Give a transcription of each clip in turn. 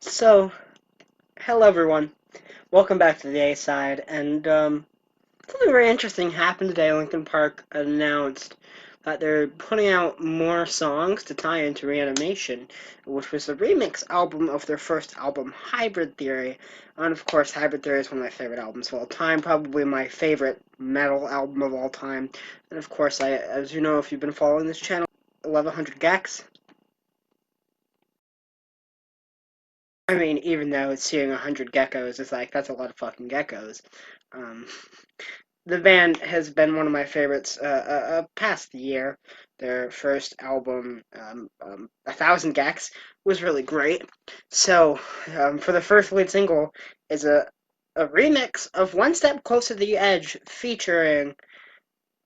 So, hello everyone. Welcome back to the A side. And something very interesting happened today. Linkin Park announced that they're putting out more songs to tie into Reanimation, which was the remix album of their first album, Hybrid Theory. And of course, Hybrid Theory is one of my favorite albums of all time, probably my favorite metal album of all time. And of course, as you know, if you've been following this channel, I love 100 Gecs. I mean, even though seeing 100 geckos is like, that's a lot of fucking geckos. Um, the band has been one of my favorites past year. Their first album, 1000 Gecs, was really great. So, for the first lead single, is a remix of One Step Closer to the Edge featuring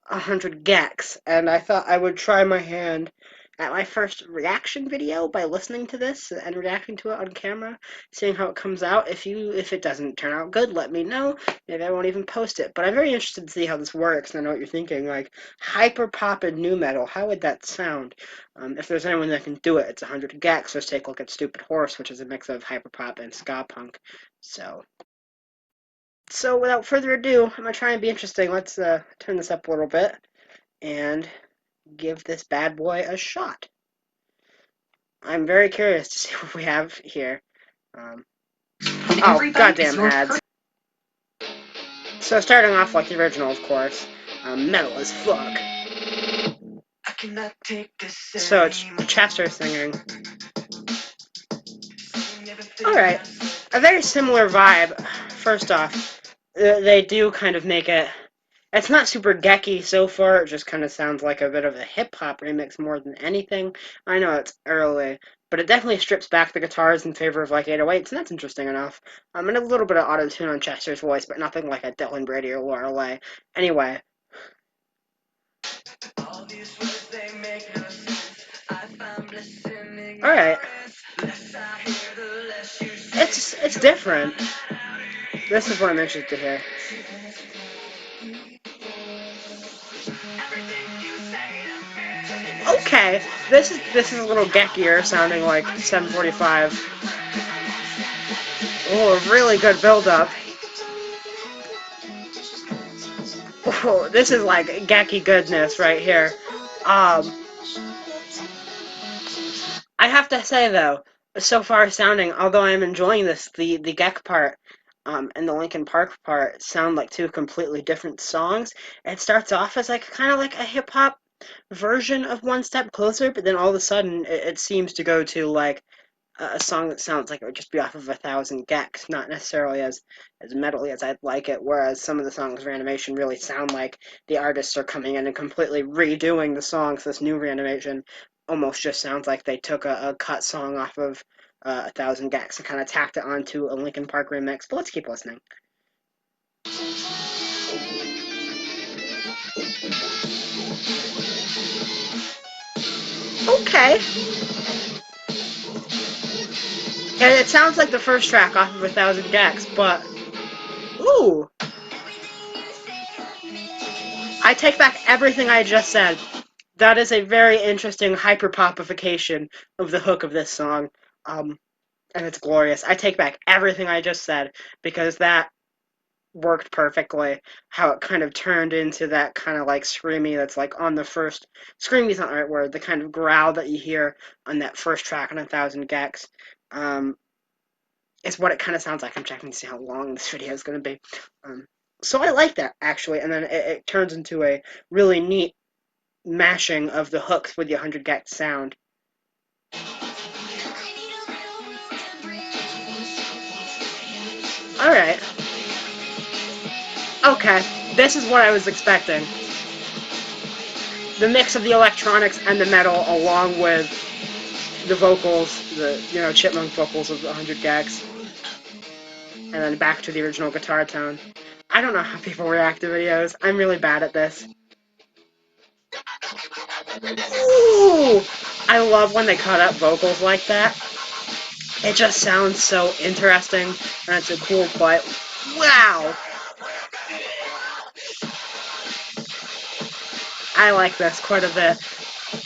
100 Gecs, and I thought I would try my hand at my first reaction video by listening to this and reacting to it on camera, seeing how it comes out. If it doesn't turn out good, let me know. Maybe I won't even post it. But I'm very interested to see how this works, and I know what you're thinking, like hyper pop and new metal. How would that sound? If there's anyone that can do it, it's 100 Gecs. Let's take a look at Stupid Horse, which is a mix of hyper pop and ska punk. So without further ado, I'm gonna try and be interesting. Let's turn this up a little bit and give this bad boy a shot. I'm very curious to see what we have here. Oh, goddamn ads. So starting off like the original, of course. Metal as fuck. So it's Chester singing. Alright. A very similar vibe. First off, they do kind of make it. It's not super gecky so far, it just kind of sounds like a bit of a hip-hop remix more than anything. I know it's early, but it definitely strips back the guitars in favor of like 808s, and that's interesting enough. And a little bit of auto-tune on Chester's voice, but nothing like a Dylan Brady or Laura Lay. Anyway. Alright. It's different. This is what I'm interested to hear. Okay, this is a little geckier, sounding like 745. Oh, a really good build-up. Oh, this is like gecky goodness right here. I have to say though, so far sounding, although I'm enjoying this, the Geck part, and the Linkin Park part sound like two completely different songs. It starts off as like kind of like a hip hop version of One Step Closer, but then all of a sudden it seems to go to like a song that sounds like it would just be off of 1000 Gecs, not necessarily as metally as I'd like it. Whereas some of the songs Reanimation really sound like the artists are coming in and completely redoing the songs. This new Reanimation almost just sounds like they took a cut song off of 1000 Gecs and kind of tacked it onto a Linkin Park remix. But let's keep listening. Okay. And it sounds like the first track off of 1000 Gecs, but ooh. I take back everything I just said. That is a very interesting hyper-popification of the hook of this song. And it's glorious. I take back everything I just said, because that worked perfectly. How it kind of turned into that kind of like screamy that's like on the first. Screamy's not the right word, the kind of growl that you hear on that first track on 1000 Gecs. Is what it kind of sounds like. I'm checking to see how long this video is going to be. So I like that, actually, and then it turns into a really neat mashing of the hooks with the 100 Gecs sound. Alright. Okay, this is what I was expecting. The mix of the electronics and the metal along with the vocals, the, chipmunk vocals of 100 Gecs. And then back to the original guitar tone. I don't know how people react to videos. I'm really bad at this. Ooh! I love when they cut up vocals like that. It just sounds so interesting, and it's a cool but wow! I like this quite a bit.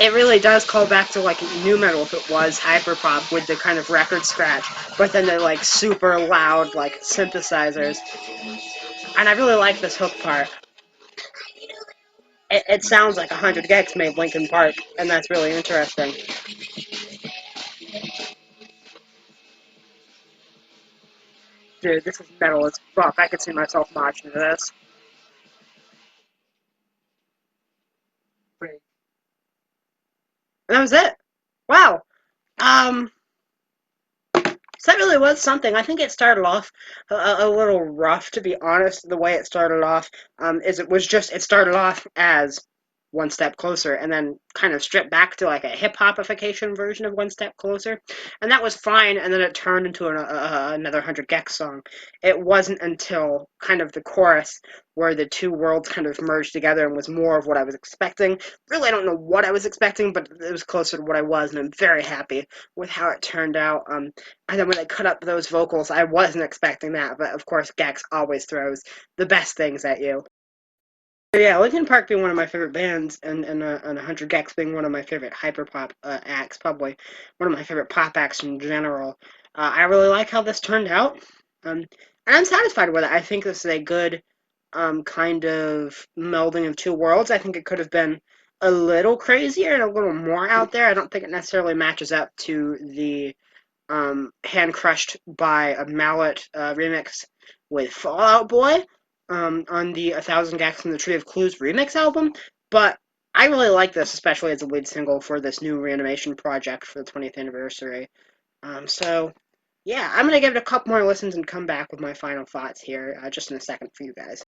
It really does call back to like new metal if it was hyperpop with the kind of record scratch, but then the like super loud like synthesizers. And I really like this hook part. It sounds like 100 Gecs made Linkin Park, and that's really interesting. Dude, this is metal as fuck. I could see myself marching to this. And that was it. Wow. Um, So that really was something. I think it started off a little rough, to be honest. The way it started off, is it started off as One Step Closer, and then kind of stripped back to like a hip hopification version of One Step Closer, and that was fine. And then it turned into another 100 Gex song. It wasn't until kind of the chorus where the two worlds kind of merged together and was more of what I was expecting. Really, I don't know what I was expecting, but it was closer to what I was, and I'm very happy with how it turned out. And then when they cut up those vocals, I wasn't expecting that, but of course Gex always throws the best things at you. But yeah, Linkin Park being one of my favorite bands, and 100 Gex being one of my favorite hyperpop acts, probably one of my favorite pop acts in general. I really like how this turned out, and I'm satisfied with it. I think this is a good kind of melding of two worlds. I think it could have been a little crazier and a little more out there. I don't think it necessarily matches up to the hand crushed by a mallet remix with Fallout Boy on the A Thousand Gaps in the Tree of Clues remix album. But I really like this, especially as a lead single for this new reanimation project for the 20th anniversary. So, yeah, I'm going to give it a couple more listens and come back with my final thoughts here just in a second for you guys.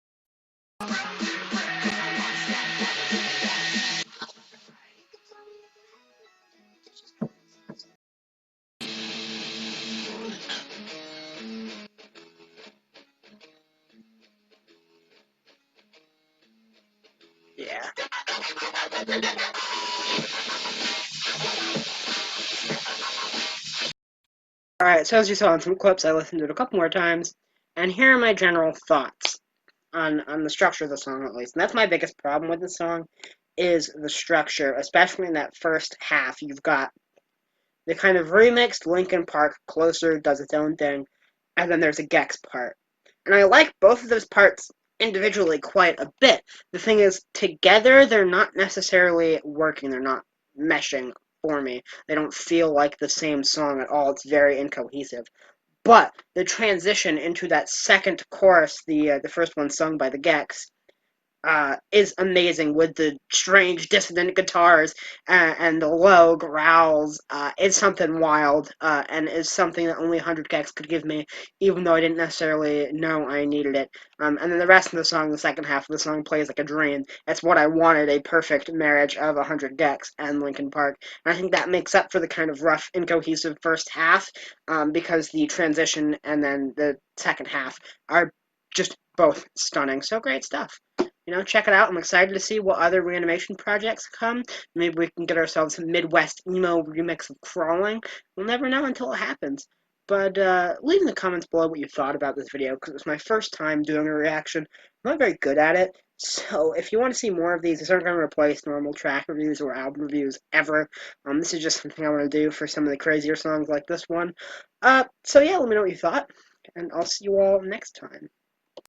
Yeah. Alright, so as you saw in some clips, I listened to it a couple more times, and here are my general thoughts on the structure of the song at least. And that's my biggest problem with the song is the structure, especially in that first half. You've got the kind of remixed Linkin Park Closer does its own thing, and then there's a Gex part. And I like both of those parts individually quite a bit. The thing is, together they're not necessarily working, they're not meshing for me. They don't feel like the same song at all. It's very incohesive. But the transition into that second chorus, the first one sung by the Gex, is amazing with the strange dissonant guitars and the low growls. It's something wild and is something that only 100 Gex could give me, even though I didn't necessarily know I needed it. And then the rest of the song, the second half of the song, plays like a dream. It's what I wanted, a perfect marriage of 100 Gex and Linkin Park. And I think that makes up for the kind of rough, incohesive first half because the transition and then the second half are just both stunning. So great stuff. Check it out. I'm excited to see what other reanimation projects come. Maybe we can get ourselves a Midwest emo remix of Crawling. We'll never know until it happens. But leave in the comments below what you thought about this video, because it was my first time doing a reaction. I'm not very good at it, so if you want to see more of these aren't going to replace normal track reviews or album reviews ever. This is just something I want to do for some of the crazier songs like this one. So yeah, let me know what you thought, and I'll see you all next time.